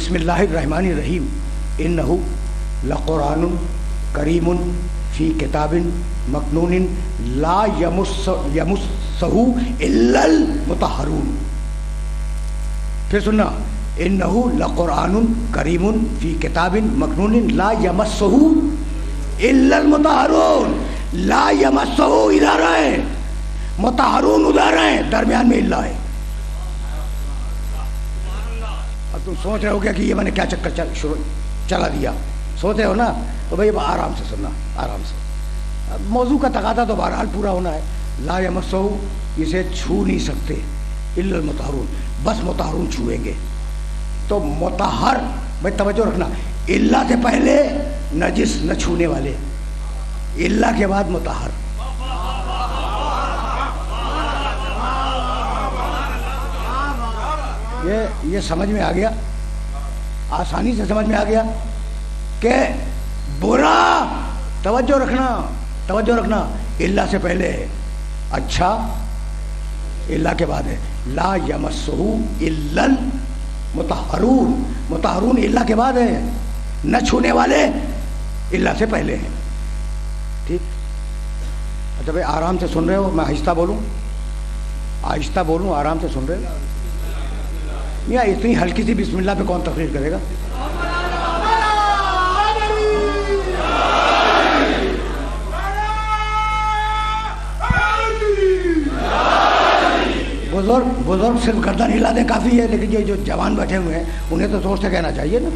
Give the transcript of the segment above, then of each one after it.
बिस्मिल्लाहिर्रहमानिर्रहीम इन्नहु लकुरानुन करीमुन फी किताबिन मकनूनिन ला यमुस्सहु इल्लल मुतहरून। फिर सुनना, इन्नहु लकुरानुन करीमुन फी किताबिन मकनूनिन ला यमस्सहु इल्लल मुतहरून। ला यमस्सहु इधर है, मुतहरून उधर है, दरमियान में इल्ला है। अब तुम सोच रहे हो क्या कि ये मैंने क्या चक्कर चला दिया, सोच रहे हो ना? तो भाई आराम से सुनना, आराम से। अब मौजू का तकादा तो बहरहाल पूरा होना है। ला यमस्सहु, इसे छू नहीं सकते, इल्लल मुतहरून, बस मुतहरून छुएंगे। तो मुतहर, भाई तवज्जो रखना, इल्ला से पहले नजिस न छूने वाले, इल्ला के बाद मुतहर। ये समझ में आ गया, आसानी से समझ में आ गया कि बुरा, तवज्जो रखना, तवज्जो रखना, इल्ला से पहले है, अच्छा इल्ला के बाद है। ला यमस्सहु इल्लल मुतहरून, मुतहरून इल्ला के बाद है, न छूने वाले इल्ला से पहले हैं। ठीक? अच्छा भाई आराम से सुन रहे हो? मैं आहिस्ता बोलूं, आहिस्ता बोलूं, आराम से सुन रहे हो? या इतनी हल्की सी बिस्मिल्लाह पे कौन तकरीर करेगा? बुजुर्ग सिर्फ गर्दन हिला दे काफ़ी है, लेकिन ये जो जवान बैठे हुए हैं उन्हें तो सोच से कहना चाहिए ना।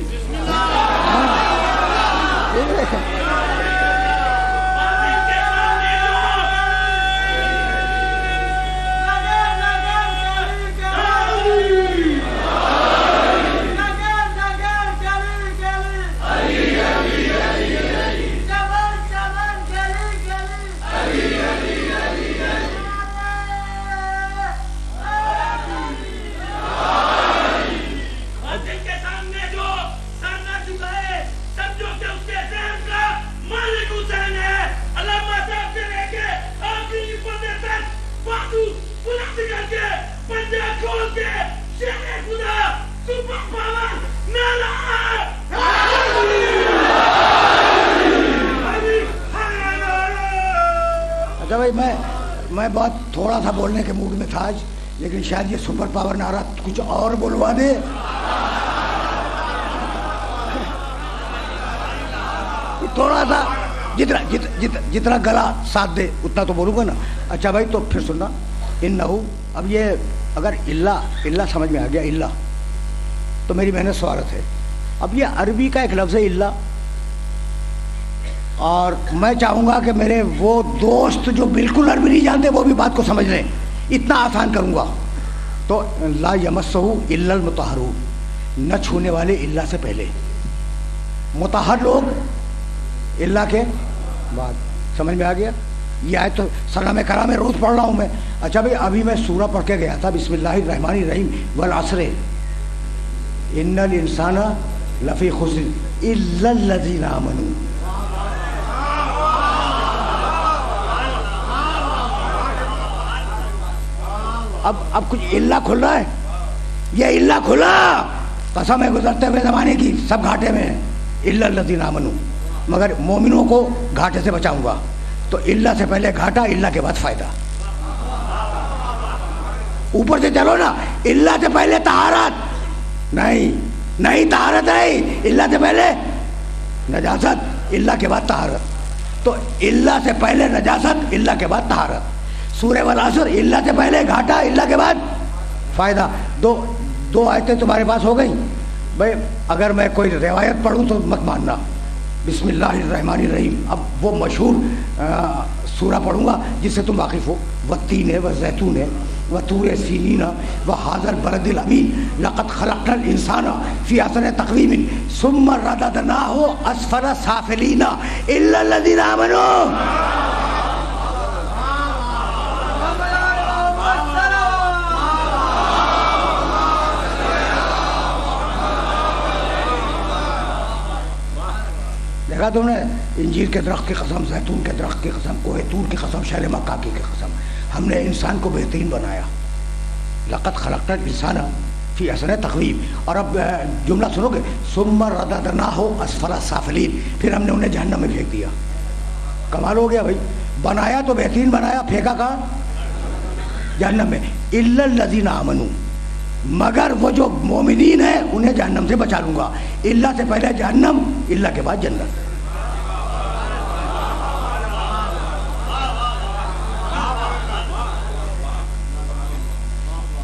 अच्छा भाई मैं बहुत थोड़ा सा बोलने के मूड में था आज, लेकिन शायद ये सुपर पावर नारा कुछ और बोलवा दे। थोड़ा सा जितना गला साथ दे उतना तो बोलूँगा ना। अच्छा भाई तो फिर सुनना, इन्नहु, अब ये अगर इल्ला समझ में आ गया, इल्ला तो मेरी मेहनत स्वार्थ है। अब ये अरबी का एक लफ्ज़ है इल्ला, और मैं चाहूँगा कि मेरे वो दोस्त जो बिल्कुल अरबी नहीं जानते वो भी बात को समझ लें, इतना आसान करूँगा। तो ला यमस्सहु इल्लल मुतहरून, न छूने वाले इल्ला से पहले, मुतहर लोग इल्ला के बाद। समझ में आ गया? ये आयत तो सलाम करा में रोज़ पढ़ रहा हूँ मैं। अच्छा भाई अभी मैं सूरा पढ़ के गया था, बिस्मिल्लाहिर्रहमानिर्रहीम वल अस्र इन्नल इंसाना लफ़ी खुस्र इल्लल लज़ीना आमनू। अब कुछ इल्ला खुल रहा है, ये इल्ला खुला, कसम है गुजरते हुए ज़माने की, सब घाटे में है। इल्लल लज़ीना आमनू, मगर मोमिनों को घाटे से बचाऊंगा। तो इल्ला से पहले घाटा, इल्ला के बाद फायदा। ऊपर से चलो ना, इल्ला से पहले तहारत नहीं, तहारत नहीं, इल्ला से पहले नजासत, इल्ला के बाद तहारत। तो इल्ला से पहले नजासत, इल्ला के बाद तहारत। सूरह वल अस्र, इल्ला से पहले घाटा, इल्ला के बाद फायदा। दो आयतें तुम्हारे पास हो गई भाई। अगर मैं कोई रिवायत पढ़ूँ तो मत मानना। बिस्मिल्लाहिर्रहमानिर्रहीम, अब वो मशहूर सूरा पढ़ूँगा जिससे तुम वाकिफ़ हो। वत्तीन है, व ज़ैतून है, व तूर सीनीन, व हाज़ल बलदिल अमीन, लक़द खलक़नल इंसाना फ़ी अहसनि तक़वीम सुम्मा रददनाहु अस्फ़ला साफ़िलीन इल्ला लज़ीना आमनू। देखा तुमने? इंजीर के दरख्त की कसम, जैतून के दरख्त की कसम, कोहे तूर की कसम, शहर मक्का की कसम, हमने इंसान को बेहतरीन बनाया। लक़द खलक़नल इंसाना फी हसन तकवीब। और अब जुमला सुनोगे, सुम्मा रददनाहु अस्फला साफिलीन, फिर हमने उन्हें जहन्नम में फेंक दिया। कमाल हो गया भाई, बनाया तो बेहतरीन बनाया, फेंका कहाँ? जहन्नम में। इल्लल लज़ीना आमनू, मगर वो जो मोमिनीन है उन्हें जहन्नम से बचा लूँगा। इल्ला से पहले जहन्नम, इल्ला के बाद जन्नत।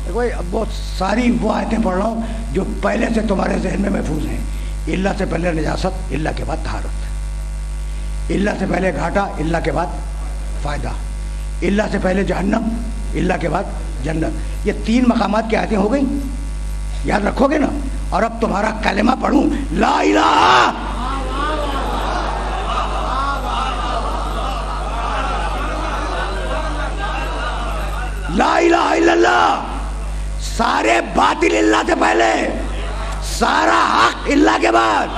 देखो बहुत सारी वो आयतें पढ़ रहा हूँ जो पहले से तुम्हारे जहन में महफूज हैं। इल्ला से पहले नजासत, इल्ला के बाद तहारत। इल्ला से पहले घाटा, इल्ला के बाद फ़ायदा। इल्ला से पहले जहन्नम, इल्ला के बाद जन्नत। ये 3 मकामात की आयतें हो गई, याद रखोगे ना। और अब तुम्हारा कलेमा पढ़ूं, ला इलाहा, ला इलाहा इल्लल्लाह। सारे बातिल इल्ला से पहले, सारा हक इल्ला के बाद।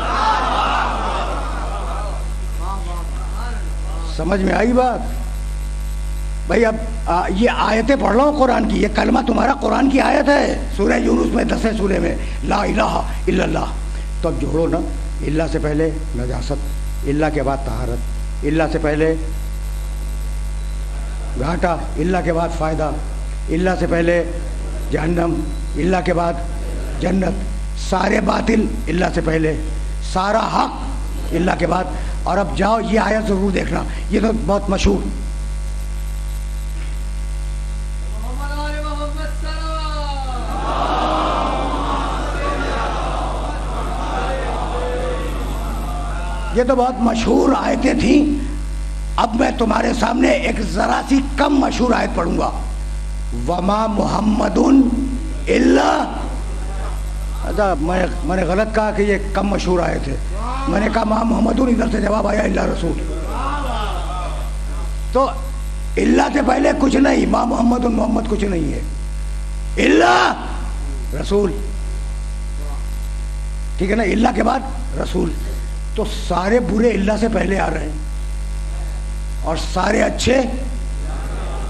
समझ में आई बात भाई? अब ये आयतें पढ़ रहा हूँ कुरान की, ये कलमा तुम्हारा कुरान की आयत है, सूरह यूनुस में 10वें सूरे में, ला इलाहा इल्लल्लाह। तो अब जोड़ो ना, इल्ला से पहले नजासत, इल्ला के बाद तहारत, इल्ला से पहले घाटा, इल्ला के बाद फ़ायदा, इल्ला से पहले जहन्नम, इल्ला के बाद जन्नत। सारे बातिल इल्ला से पहले, सारा हक इल्ला के बाद। और अब जाओ ये आयत ज़रूर देखना, ये तो बहुत मशहूर। ये तो बहुत मशहूर आयतें थी। अब मैं तुम्हारे सामने एक ज़रा सी कम मशहूर आयत पढ़ूंगा, वमा मुहम्मदुन इल्ला। अच्छा, मैंने गलत कहा कि ये कम मशहूर आयत है, मैंने कहा मा मुहम्मदुन, इधर से जवाब आया इल्ला रसूल। तो इल्ला से पहले कुछ नहीं, मा मुहम्मदुन, मोहम्मद कुछ नहीं है, इल्ला रसूल। ठीक है ना, इल्ला के बाद रसूल। तो सारे बुरे इल्ला से पहले आ रहे हैं और सारे अच्छे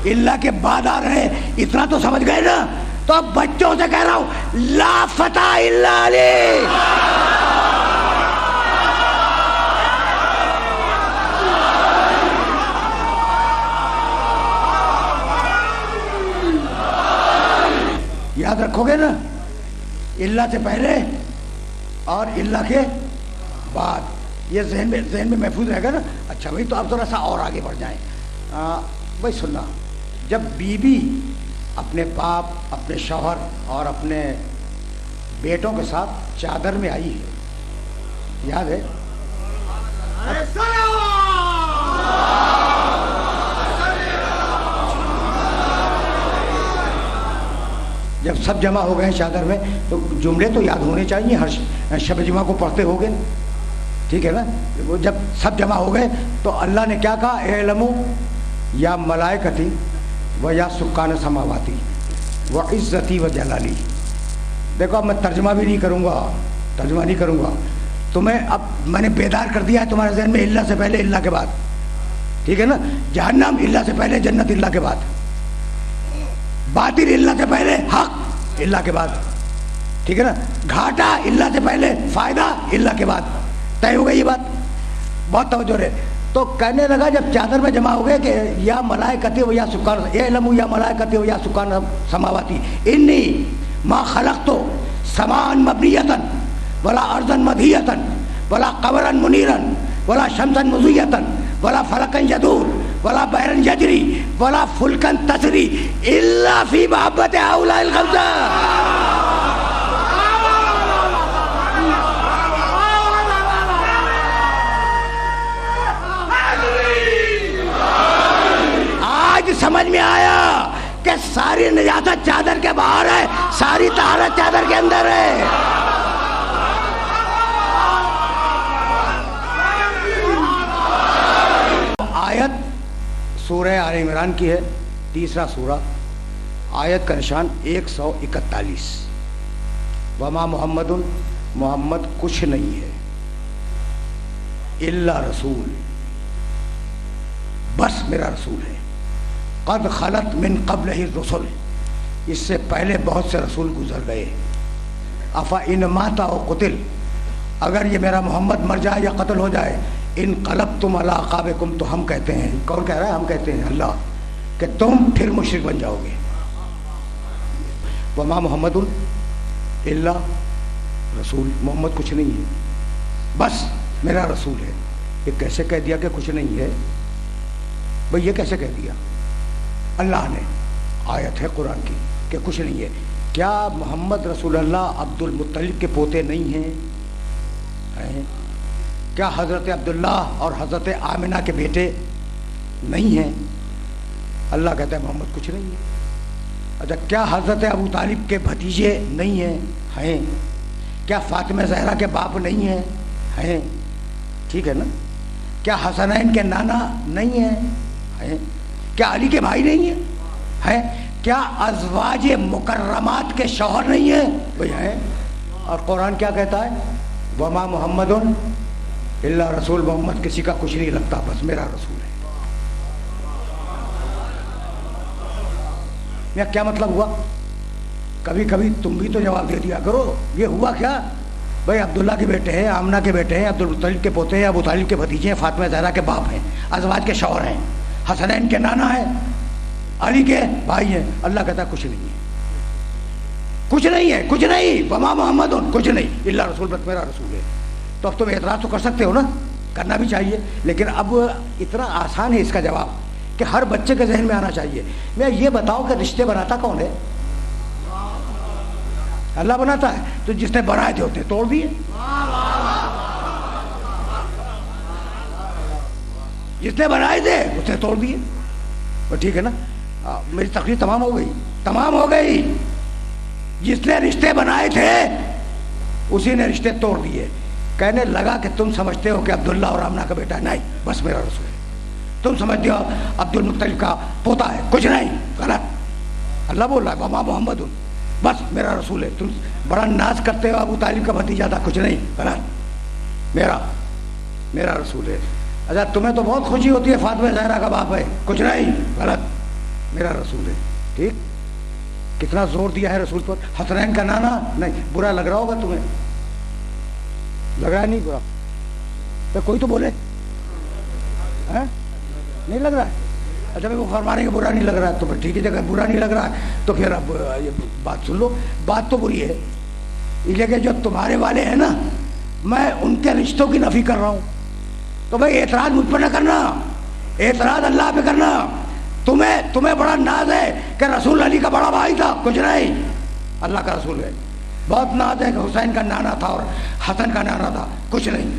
इल्ला के बाद आ रहे हैं। इतना तो समझ गए ना। तो अब बच्चों से कह रहा हूं, ला फता इल्ला अली। याद रखोगे ना, इल्ला से पहले और इल्ला के बाद, ये जहन में महफूज रहेगा ना। अच्छा भाई, तो अब थोड़ा सा और आगे बढ़ जाएं। भाई सुनना, जब बीवी अपने बाप, अपने शौहर और अपने बेटों के साथ चादर में आई है, याद है? जब सब जमा हो गए चादर में, तो जुमले तो याद होने चाहिए, हर शब जुमा को पढ़ते होगे, ठीक है ना। वो जब सब जमा हो गए तो अल्लाह ने क्या कहा, एलमू या मलाइकती व या सुक्कान समावाती व इज़्ज़ती व जलाली। देखो अब मैं तर्जमा भी नहीं करूँगा, तर्जमा नहीं करूँगा तुम्हें। अब मैंने बेदार कर दिया है तुम्हारे जहन में, इल्ला से पहले इल्ला के बाद, ठीक है ना। जहन्नम इल्ला से पहले, जन्नत इल्ला के बाद, बातिल इल्ला से पहले, हक इल्ला के बाद, ठीक है ना। घाटा इल्ला से पहले, फ़ायदा इल्ला के बाद। तय हो गई ये बात, बहुत तवज्जो रहे। तो कहने लगा जब चादर में जमा हो गए कि या मलाइकती व या सुकान, या इल्मु या मलाइकती व या सुकान समावाती, इन्नी मा खलक़्तु समान मबनियतन वला अर्ज़न मदहियतन वला क़मरन मुनीरन वला शमसन मुज़ियतन वला फलकन यदूर वला बहरन यजरी वला फुल्कन तसरी इल्ला फ़ी महब्बत हाउलाइल ख़म्सा। समझ में आया कि सारी निजात चादर के बाहर है, सारी तहारत चादर के अंदर है। आयत सूरह आल इमरान की है, तीसरा सूरा, आयत का निशान 141। वमा मुहम्मदुन, मोहम्मद कुछ नहीं है, इल्ला रसूल, बस मेरा रसूल है। कद खलत मिन क़ब्लिही रुसुल, इससे पहले बहुत से रसूल गुजर गए। अफा इन माता व कुतिल, अगर ये मेरा मोहम्मद मर जाए या कत्ल हो जाए, इन कलब तुम अला अक़ाबिकुम, तो हम कहते हैं, कौन कह रहा है? हम कहते हैं अल्लाह, कि तुम फिर मुशरिक बन जाओगे। वमा मोहम्मदुन इल्ला रसूल, मोहम्मद कुछ नहीं है, बस मेरा रसूल है। ये कैसे कह दिया कि कुछ नहीं है? भाई ये कैसे कह दिया? अल्लाह ने, आयत है कुरान की कि कुछ नहीं है। क्या मोहम्मद रसूलुल्लाह अब्दुल मुत्तलिब के पोते नहीं हैं? हैं? क्या हज़रत अब्दुल्ला और हज़रत आमिना के बेटे नहीं हैं? अल्लाह कहता है मोहम्मद कुछ नहीं है। अच्छा, क्या हज़रत अबू तालिब के भतीजे नहीं हैं? हैं। क्या फातिमा ज़हरा के बाप नहीं हैं? हैं। ठीक है ना? क्या हसनैन के नाना नहीं हैं? हैं। क्या अली के भाई नहीं हैं? हैं। क्या अज़वाज मुकर्रमात के शौहर नहीं हैं? भाई हैं। और कुरान क्या कहता है? वमा मुहम्मदुन इल्ला रसूल, मोहम्मद किसी का कुछ नहीं लगता, बस मेरा रसूल है। या क्या मतलब हुआ? कभी कभी तुम भी तो जवाब दे दिया करो। ये हुआ क्या? भाई अब्दुल्ला के बेटे हैं, आमना के बेटे हैं, अब्दुल मुत्तलिब के पोते हैं, अबू तालिब के भतीजे हैं, फातिमा ज़हरा के बाप हैं, अज़वाज के शौहर हैं, हसनैन के नाना हैं, अली के भाई हैं। अल्लाह कहता कुछ नहीं है, कुछ नहीं है, कुछ नहीं। वमा मोहम्मद कुछ नहीं इल्ला रसूल, बस मेरा रसूल है। तो अब तुम एतराज़ तो कर सकते हो ना, करना भी चाहिए, लेकिन अब इतना आसान है इसका जवाब कि हर बच्चे के जहन में आना चाहिए। मैं ये बताऊं कि रिश्ते बनाता कौन है? अल्लाह बनाता है। तो जिसने बनाए थे उसने तोड़ दिए, जिसने बनाए थे उसने तोड़ दिए। तो ठीक है ना, मेरी तकरीर तमाम हो गई, तमाम हो गई। जिसने रिश्ते बनाए थे उसी ने रिश्ते तोड़ दिए। कहने लगा कि तुम समझते हो कि अब्दुल्ला और आमना का बेटा, नहीं, बस मेरा रसूल है। तुम समझते हो अब्दुल मुत्तलिब का पोता है, कुछ नहीं, गलत। अल्लाह बोल रहा है वमा मोहम्मद, बस मेरा रसूल है। तुम बड़ा नाज करते हो अबू तालिब का भतीजा था, कुछ नहीं, गलत, मेरा रसूल है। अच्छा, तुम्हें तो बहुत खुशी होती है फातिमा ज़हरा का बाप है, कुछ नहीं, गलत, मेरा रसूल है। ठीक, कितना जोर दिया है रसूल पर। हसनैन का नाना, नहीं, बुरा लग रहा होगा तुम्हें, लग रहा है? नहीं बुरा तो कोई तो बोले, हैं? नहीं लग रहा है? अच्छा, मेरे को फरमाने का बुरा नहीं लग रहा है, तो फिर ठीक है, जगह बुरा नहीं लग रहा है तो फिर अब ये बात सुन लो। बात तो बुरी है, इसलिए जो तुम्हारे वाले हैं ना, मैं उनके रिश्तों की नफी कर रहा हूँ। तो भाई एतराज़ मुझ पर न करना, एतराज़ अल्लाह पे करना। तुम्हें बड़ा नाज है कि रसूल अली का बड़ा भाई था, कुछ नहीं, अल्लाह का रसूल है। बहुत नाज है कि हुसैन का नाना था और हसन का नाना था, कुछ नहीं,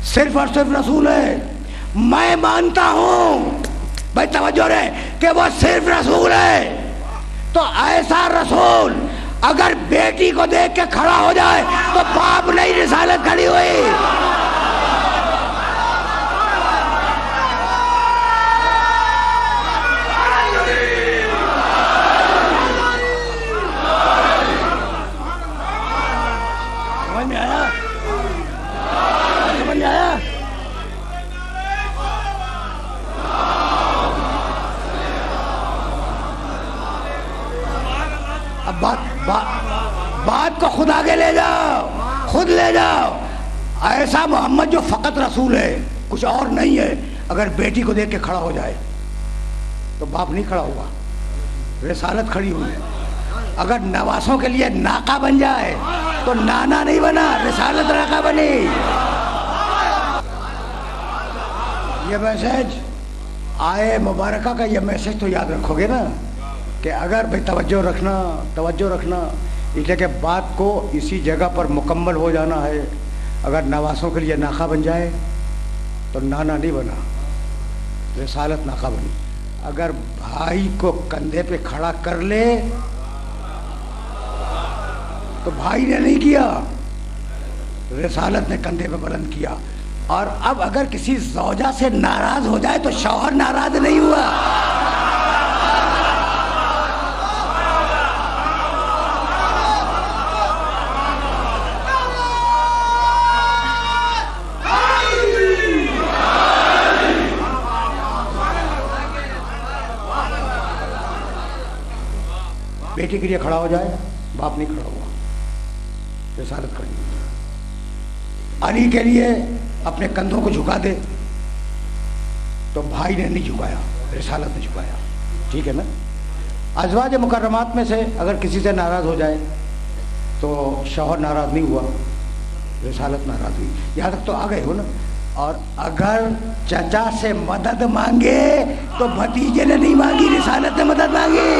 सिर्फ और सिर्फ रसूल है। मैं मानता हूं, भाई तवज्जो रहे, कि वो सिर्फ रसूल है। तो ऐसा रसूल अगर बेटी को देख के खड़ा हो जाए तो बाप नहीं, रिसालत खड़ी हुई। समझ में आया? समझ में आया? अब बात को खुद आगे ले जाओ, खुद ले जाओ। ऐसा मोहम्मद जो फ़कत रसूल है, कुछ और नहीं है, अगर बेटी को देख के खड़ा हो जाए तो बाप नहीं खड़ा हुआ, रिसालत खड़ी हुई है। अगर नवासों के लिए नाका बन जाए तो नाना नहीं बना, रिसालत नाका बनी। ये मैसेज आए मुबारका का, ये मैसेज तो याद रखोगे ना, कि अगर भाई तवज्जो रखना, इसलिए कि बात को इसी जगह पर मुकम्मल हो जाना है। अगर नवासों के लिए नाका बन जाए तो नाना नहीं बना, रिसालत नाका बनी। अगर भाई को कंधे पे खड़ा कर ले तो भाई ने नहीं किया, रिसालत ने कंधे पे बुलंद किया। और अब अगर किसी ज़ौजा से नाराज हो जाए तो शौहर नाराज नहीं हुआ। बेटी के लिए खड़ा हो जाए, बाप नहीं खड़ा हुआ, रिसालत खड़ी। अली के लिए अपने कंधों को झुका दे तो भाई ने नहीं झुकाया, रिसालत ने झुकाया। ठीक है ना। अज़वाज मुकर्रमात में से अगर किसी से नाराज़ हो जाए तो शौहर नाराज़ नहीं हुआ, रिसालत नाराज़ हुई। यहाँ तक तो आ गए हो ना। और अगर चचा से मदद मांगे तो भतीजे ने नहीं मांगी, रिसालत ने मदद मांगी।